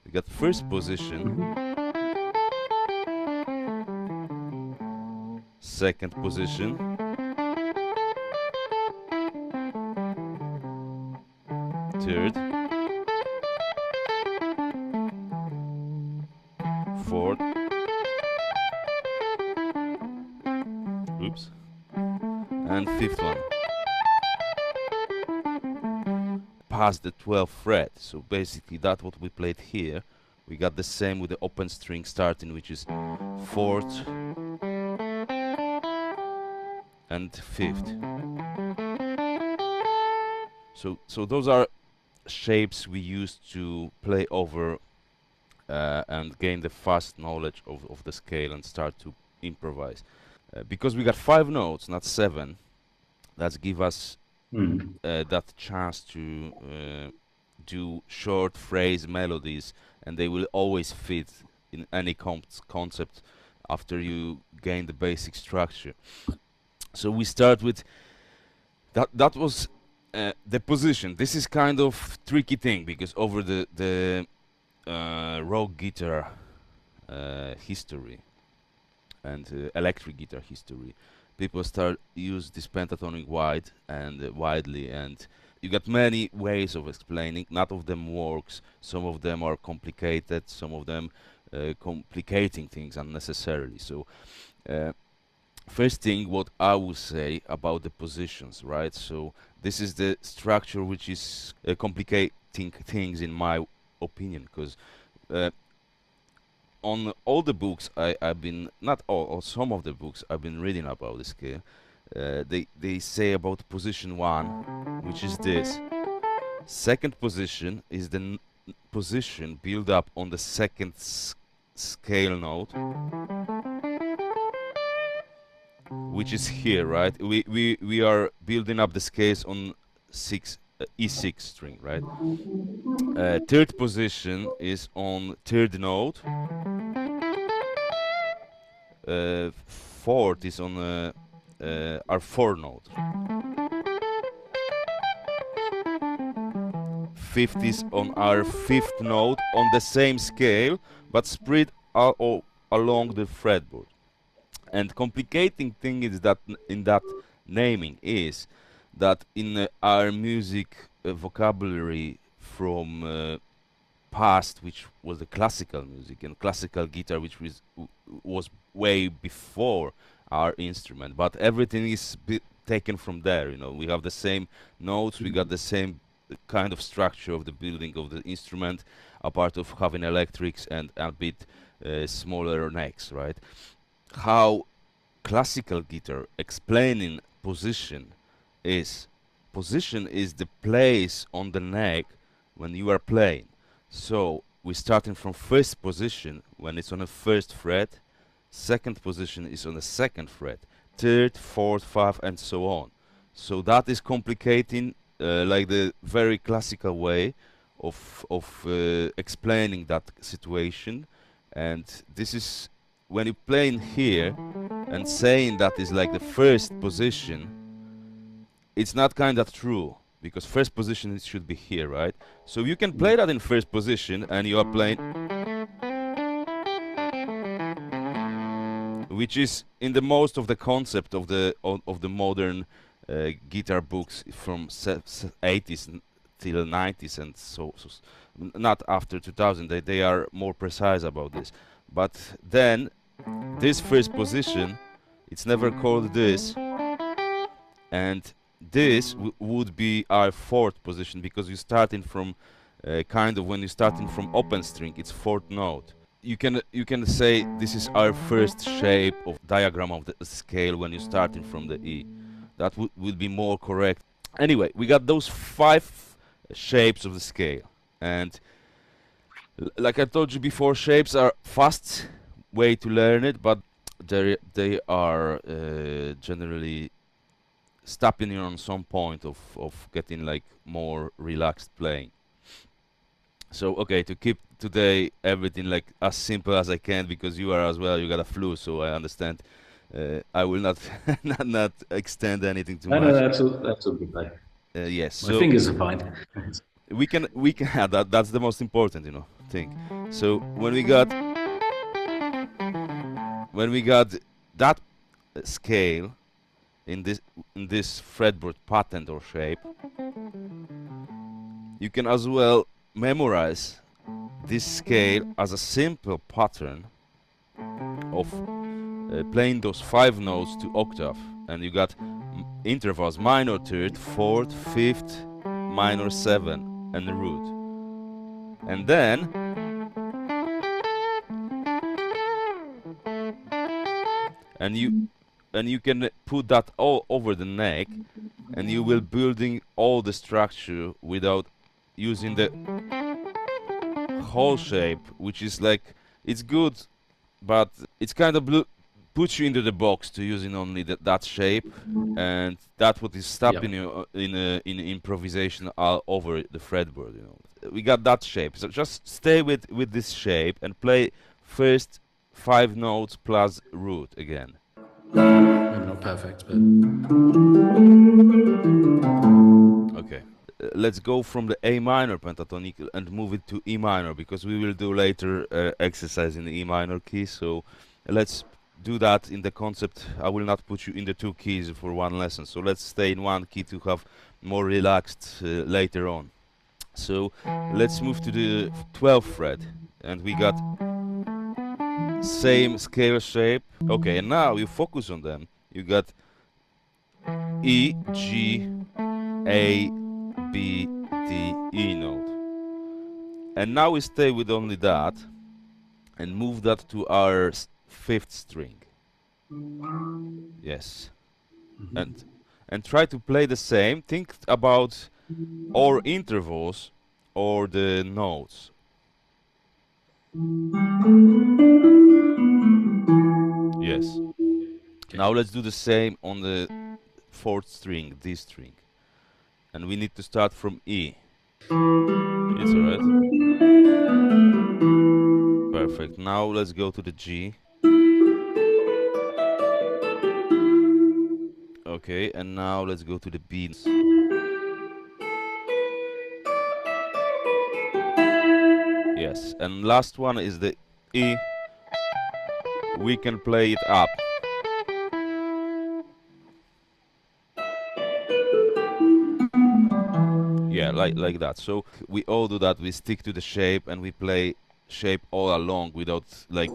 We got first position, second position, third, fourth, oops, and fifth one. Past the 12th fret. So basically that's what we played here. We got the same with the open string starting, which is fourth and fifth. So those are shapes we use to play over and gain the fast knowledge of the scale and start to improvise. Because we got 5 notes, not 7, that give us that chance to do short phrase melodies, and they will always fit in any concept after you gain the basic structure. So we start with that was the position. This is kind of tricky thing because over the rock guitar history and electric guitar history, people start use this pentatonic wide and widely, and you got many ways of explaining. None of them works. Some of them are complicated. Some of them complicating things unnecessarily. So first thing, what I would say about the positions, right? So this is the structure which is complicating things in my opinion, because on all the books I've been, not all, or some of the books I've been reading about this scale, they say about position 1, which is this. Second position is the position build up on the second scale note, which is here, right? We are building up the scales on E6 string, right? Third position is on third note. Fourth is on our 4 note. Fifth is on our 5th note on the same scale, but spread along the fretboard. And complicating thing is that in that naming is that in our music vocabulary from past, which was the classical music and classical guitar, which was way before our instrument, but everything is taken from there. You know, we have the same notes, we got the same kind of structure of the building of the instrument, apart of having electrics and a bit smaller necks, right? How classical guitar explaining position is the place on the neck when you are playing. So we're starting from first position when it's on the first fret, second position is on the second fret, third, fourth, fifth, and so on. So that is complicating like the very classical way of explaining that situation. And this is when you're playing here and saying that is like the first position, it's not kind of true, because first position it should be here, right? So you can play that in first position and you are playing, which is in the most of the concept of the modern guitar books from 80s till 90s, and so not after 2000. They are more precise about this. But then this first position, it's never called this, and this would be our 4th position, because you're starting from kind of when you're starting from open string, it's 4th note. You can say this is our first shape of diagram of the scale when you're starting from the E. That would be more correct. Anyway, we got those 5 shapes of the scale, and like I told you before, shapes are fast way to learn it, but they are generally stopping you on some point of getting like more relaxed playing. So okay, to keep today everything like as simple as I can, because you are as well, you got a flu, so I understand. I will not not extend anything too No, much. that's absolutely fine. Yes, My so fingers are fine. we can that's the most important, you know. thing. So when we got that scale in this fretboard pattern or shape, you can as well memorize this scale as a simple pattern of playing those 5 notes to octave, and you got intervals: minor third, fourth, fifth, minor 7, and the root. And then you can put that all over the neck, and you will building all the structure without using the whole shape, which is like, it's good, but it's kind of puts you into the box to using only that shape, and that's what is stopping you in improvisation all over the fretboard. You know, we got that shape, so just stay with this shape and play first 5 notes plus root again. Maybe not perfect, but okay. Let's go from the A minor pentatonic and move it to E minor, because we will do later exercise in the E minor key. So let's do that in the concept. I will not put you in the 2 keys for one lesson, so let's stay in 1 key to have more relaxed later on. So let's move to the 12th fret, and we got same scale shape. Okay, and now you focus on them. You got E, G, A, B, D, E note. And now we stay with only that and move that to our 5th string. Yes. And try to play the same. Think about or intervals or the notes. Yes. Okay. Now let's do the same on the 4th string, D string. And we need to start from E. It's alright. Perfect. Now let's go to the G. Okay, and now let's go to the B. Yes, and last one is the E. We can play it up. Yeah, like that. So we all do that. We stick to the shape and we play shape all along without like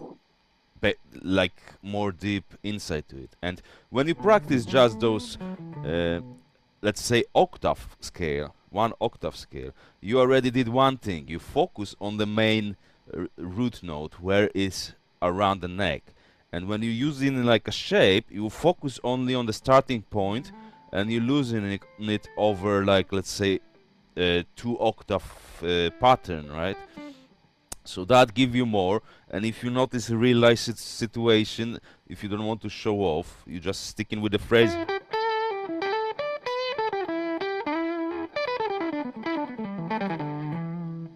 more deep insight to it. And when you practice just those, let's say octave scale, 1 octave scale, you already did one thing. You focus on the main root note where it's around the neck. And when you use it in like a shape, you focus only on the starting point, and you're losing it over, like, let's say 2 octave pattern, right? So that give you more. And if you notice a real life situation, if you don't want to show off, you just sticking with the phrase.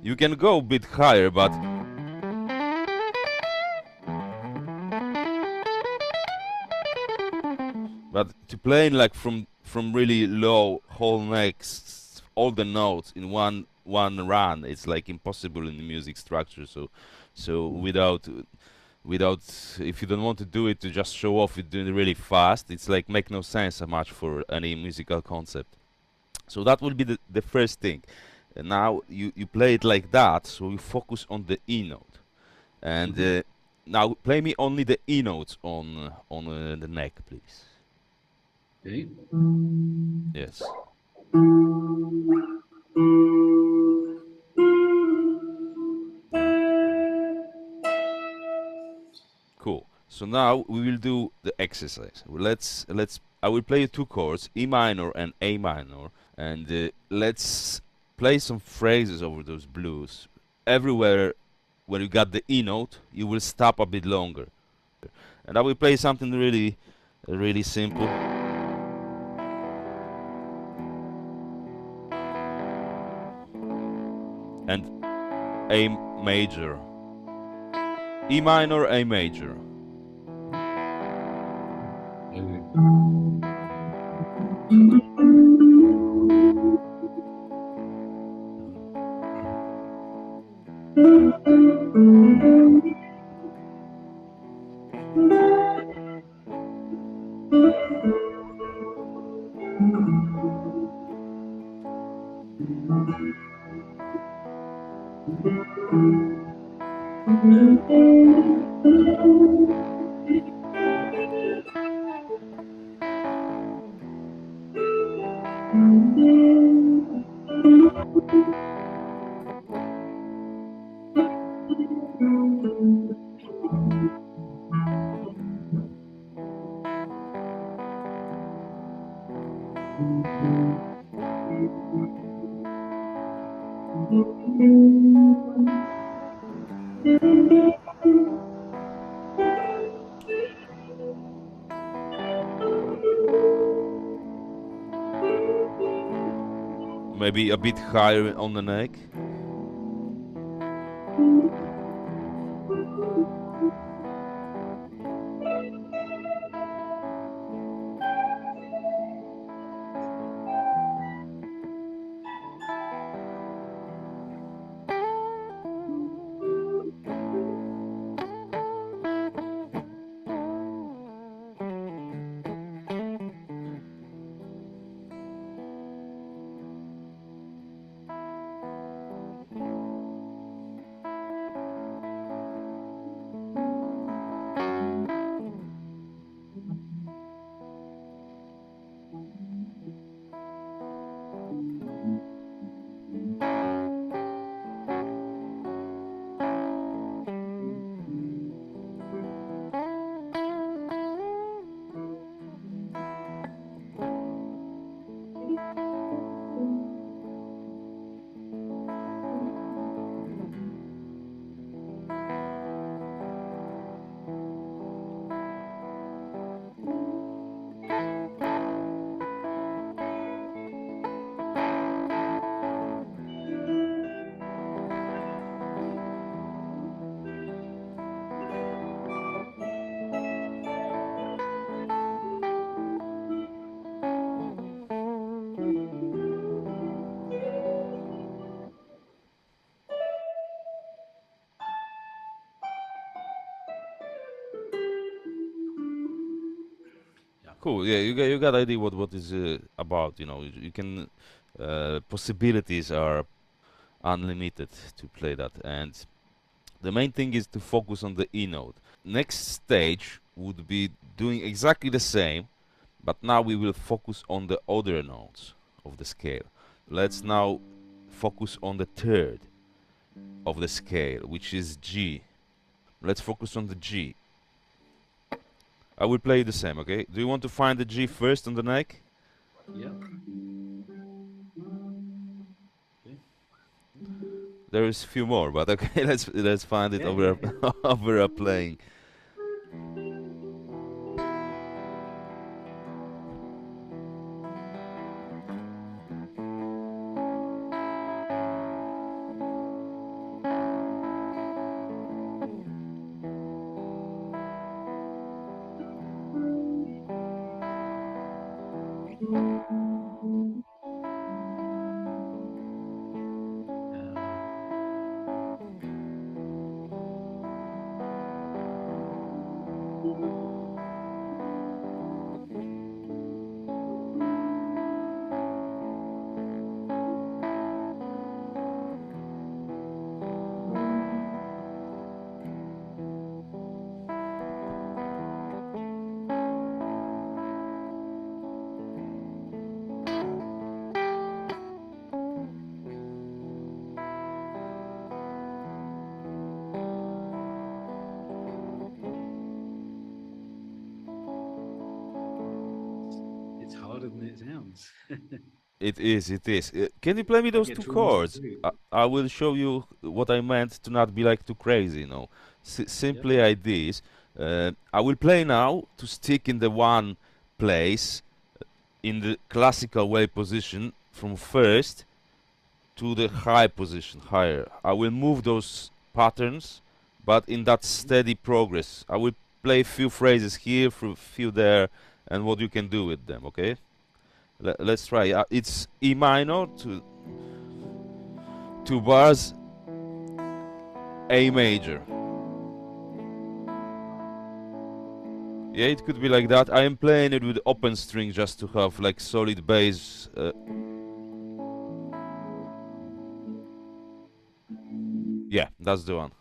You can go a bit higher, but to playing like from really low whole necks, all the notes in one run, it's like impossible in the music structure. So without if you don't want to do it to just show off it doing it really fast, it's like make no sense so much for any musical concept. So that will be the first thing. And now you play it like that, so you focus on the E note. And now play me only the E notes on the neck, please. Okay. Yes. Cool. So now we will do the exercise. I will play you 2 chords, E minor and A minor, and let's play some phrases over those blues. Everywhere where you got the E note, you will stop a bit longer. And I will play something really simple. And A major. E minor, A major. Maybe a bit higher on the neck. Cool. Yeah, you got idea what is about. You know, you can possibilities are unlimited to play that, and the main thing is to focus on the E note. Next stage would be doing exactly the same, but now we will focus on the other notes of the scale. Let's now focus on the third of the scale, which is G. Let's focus on the G. I will play the same, okay? Do you want to find the G first on the neck? Yeah. There is few more, but okay, let's find it over over a playing. It's harder than it sounds. It is, it is. Can you play me those get two drawn into chords? it. I will show you what I meant to not be like too crazy, you know. Simply like this. I will play now to stick in the one place in the classical way position from first to the high position, higher. I will move those patterns, but in that steady progress. I will play a few phrases here, a few there, and what you can do with them, okay? Let's try. It's E minor, two bars, A major. Yeah, it could be like that. I am playing it with open string just to have like solid bass. Yeah, that's the one.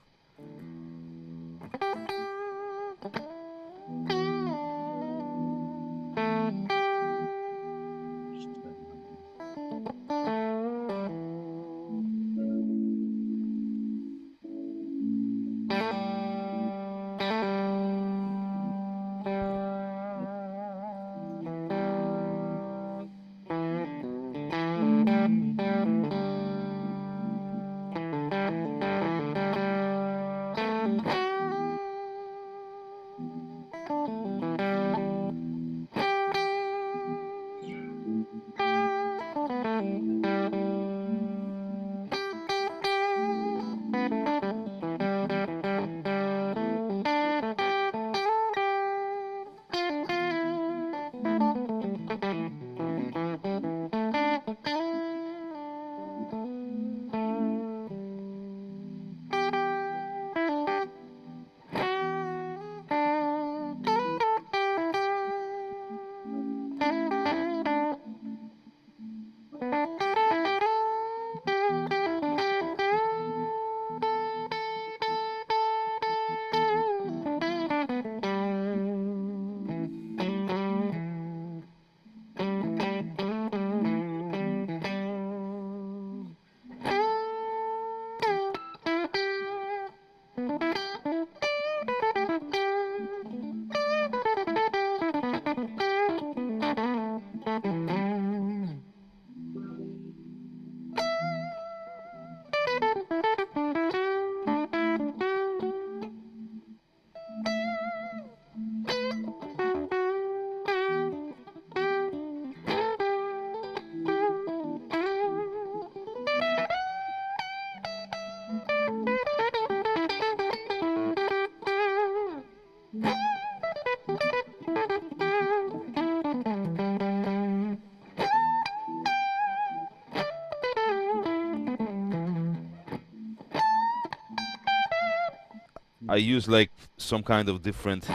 I use like some kind of different.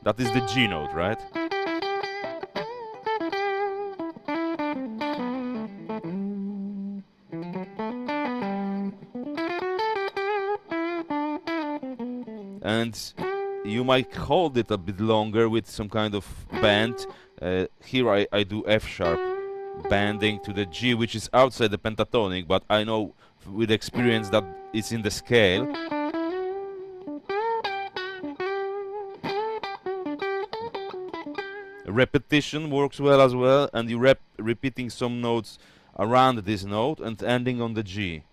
That is the G note, right? And you might hold it a bit longer with some kind of bend. Here I do F sharp bending to the G, which is outside the pentatonic, but I know with experience that it's in the scale. Repetition works well as well, and you repeating some notes around this note and ending on the G.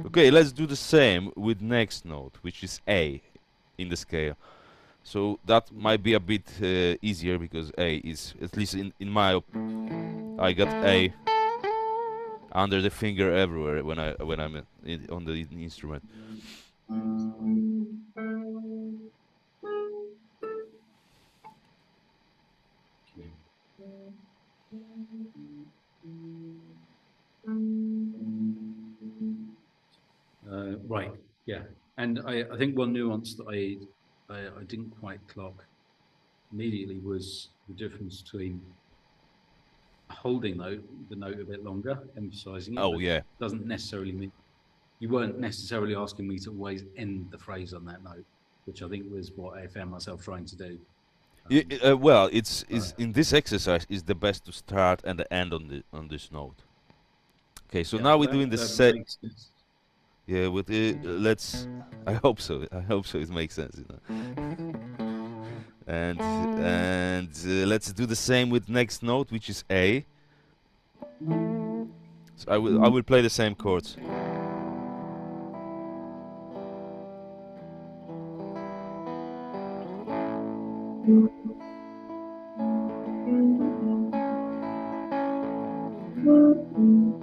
Okay, let's do the same with next note, which is A in the scale. So that might be a bit easier because A is, at least in my I got A under the finger everywhere when I'm on the instrument. Right. Yeah. And I think one nuance that I didn't quite clock immediately was the difference between holding the note a bit longer, emphasizing it. Oh yeah. Doesn't necessarily mean you weren't necessarily asking me to always end the phrase on that note, which I think was what I found myself trying to do. Well, it's in this exercise is the best to start and end on this note. Okay, so now we're doing the same. Yeah, with let's. I hope so. I hope so. It makes sense, you know. And let's do the same with next note, which is A. So I will play the same chords. Hmm.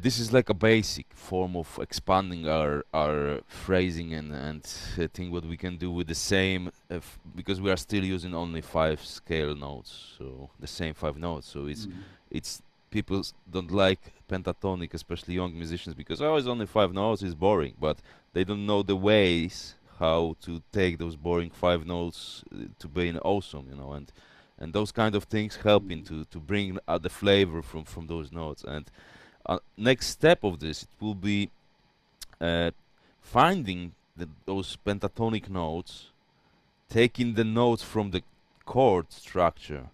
This is like a basic form of expanding our phrasing and thing what we can do with the same because we are still using only 5 scale notes, so the same 5 notes. So it's people don't like pentatonic, especially young musicians, because oh, it's only 5 notes, it's boring. But they don't know the ways how to take those boring 5 notes to being awesome, you know, and those kind of things helping to bring out the flavor from those notes. And next step of this, it will be finding those pentatonic notes, taking the notes from the chord structure,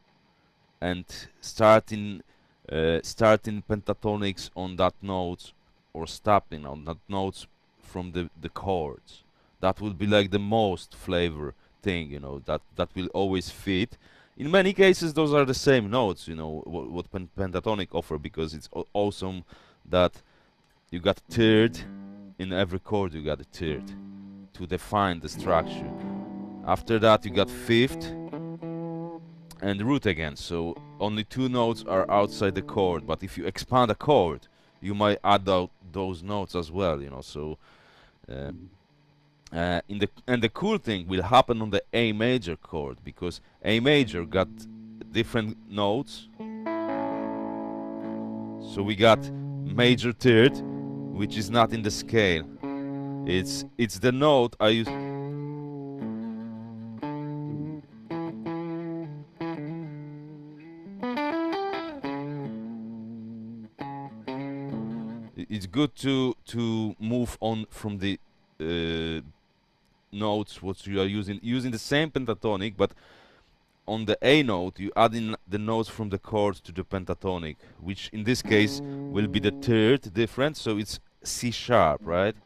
and starting pentatonics on that note, or stopping on that notes from the chords. That will be like the most flavor thing, you know, that will always fit. In many cases, those are the same notes, you know, what pentatonic offer, because it's awesome that you got third in every chord. You got a third to define the structure. After that, you got fifth and root again. So only 2 notes are outside the chord. But if you expand a chord, you might add out those notes as well, you know. So and the cool thing will happen on the A major chord, because A major got different notes. So we got major third, which is not in the scale. It's the note I use. It's good to move on from the notes what you are using the same pentatonic, but on the A note you add in the notes from the chord to the pentatonic, which in this case will be the third different. So it's C sharp, right?